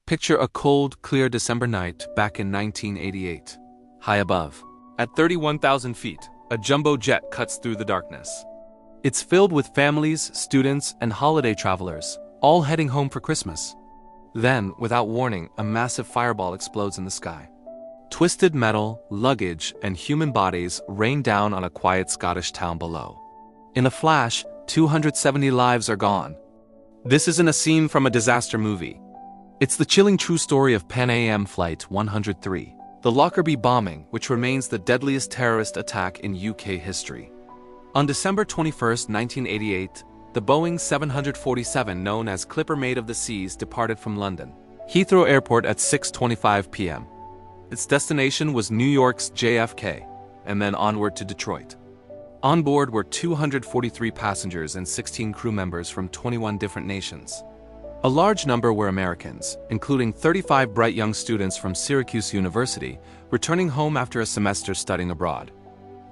Picture a cold, clear December night back in 1988. High above, at 31,000 feet, a jumbo jet cuts through the darkness. It's filled with families, students, and holiday travelers, all heading home for Christmas. Then, without warning, a massive fireball explodes in the sky. Twisted metal, luggage, and human bodies rain down on a quiet Scottish town below. In a flash, 270 lives are gone. This isn't a scene from a disaster movie. It's the chilling true story of Pan Am Flight 103, the Lockerbie bombing, which remains the deadliest terrorist attack in UK history. On December 21, 1988, the Boeing 747, known as Clipper Mate of the Seas, departed from London Heathrow Airport at 6:25 p.m. Its destination was New York's JFK, and then onward to Detroit. On board were 243 passengers and 16 crew members from 21 different nations. A large number were Americans, including 35 bright young students from Syracuse University, returning home after a semester studying abroad.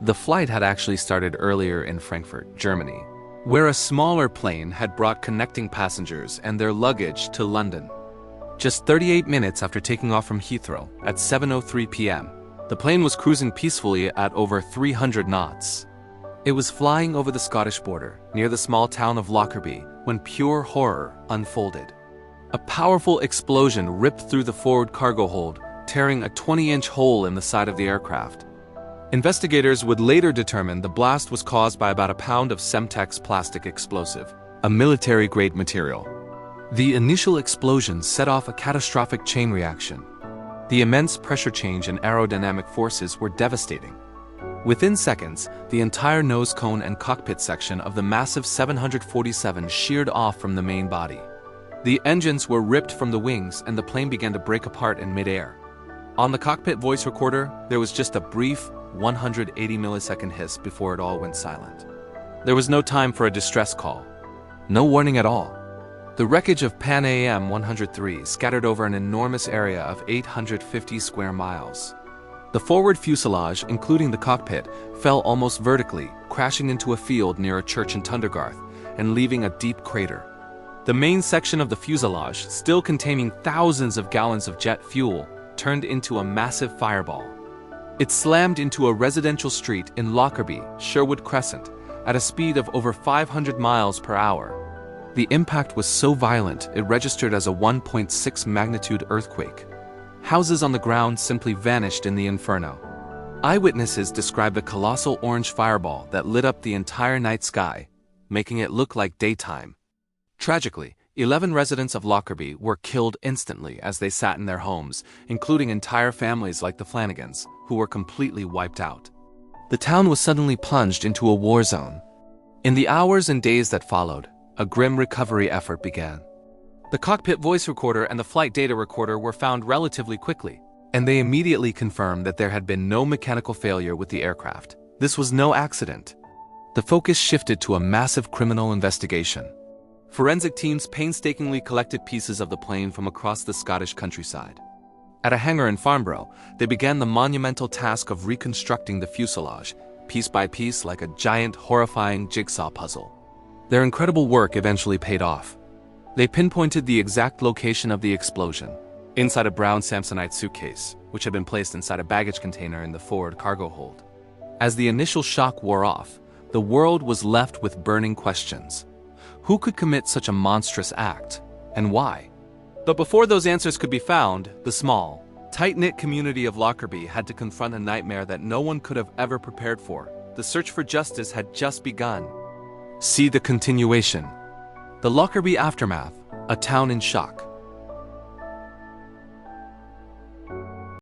The flight had actually started earlier in Frankfurt, Germany, where a smaller plane had brought connecting passengers and their luggage to London. Just 38 minutes after taking off from Heathrow, at 7:03 p.m., the plane was cruising peacefully at over 300 knots. It was flying over the Scottish border, near the small town of Lockerbie, when pure horror unfolded. A powerful explosion ripped through the forward cargo hold, tearing a 20-inch hole in the side of the aircraft. Investigators would later determine the blast was caused by about a pound of Semtex plastic explosive, a military-grade material. The initial explosion set off a catastrophic chain reaction. The immense pressure change and aerodynamic forces were devastating. Within seconds, the entire nose cone and cockpit section of the massive 747 sheared off from the main body. The engines were ripped from the wings and the plane began to break apart in midair. On the cockpit voice recorder, there was just a brief 180-millisecond hiss before it all went silent. There was no time for a distress call. No warning at all. The wreckage of Pan Am 103 scattered over an enormous area of 850 square miles. The forward fuselage, including the cockpit, fell almost vertically, crashing into a field near a church in Tundergarth and leaving a deep crater. The main section of the fuselage, still containing thousands of gallons of jet fuel, turned into a massive fireball. It slammed into a residential street in Lockerbie, Sherwood Crescent, at a speed of over 500 miles per hour. The impact was so violent it registered as a 1.6 magnitude earthquake. Houses on the ground simply vanished in the inferno. Eyewitnesses described the colossal orange fireball that lit up the entire night sky, making it look like daytime. Tragically, 11 residents of Lockerbie were killed instantly as they sat in their homes, including entire families like the Flanagans, who were completely wiped out. The town was suddenly plunged into a war zone. In the hours and days that followed, a grim recovery effort began. The cockpit voice recorder and the flight data recorder were found relatively quickly, and they immediately confirmed that there had been no mechanical failure with the aircraft. This was no accident. The focus shifted to a massive criminal investigation. Forensic teams painstakingly collected pieces of the plane from across the Scottish countryside. At a hangar in Farnborough, they began the monumental task of reconstructing the fuselage, piece by piece like a giant, horrifying jigsaw puzzle. Their incredible work eventually paid off. They pinpointed the exact location of the explosion, inside a brown Samsonite suitcase, which had been placed inside a baggage container in the forward cargo hold. As the initial shock wore off, the world was left with burning questions. Who could commit such a monstrous act, and why? But before those answers could be found, the small, tight-knit community of Lockerbie had to confront a nightmare that no one could have ever prepared for. The search for justice had just begun. See the continuation. The Lockerbie Aftermath, a town in shock.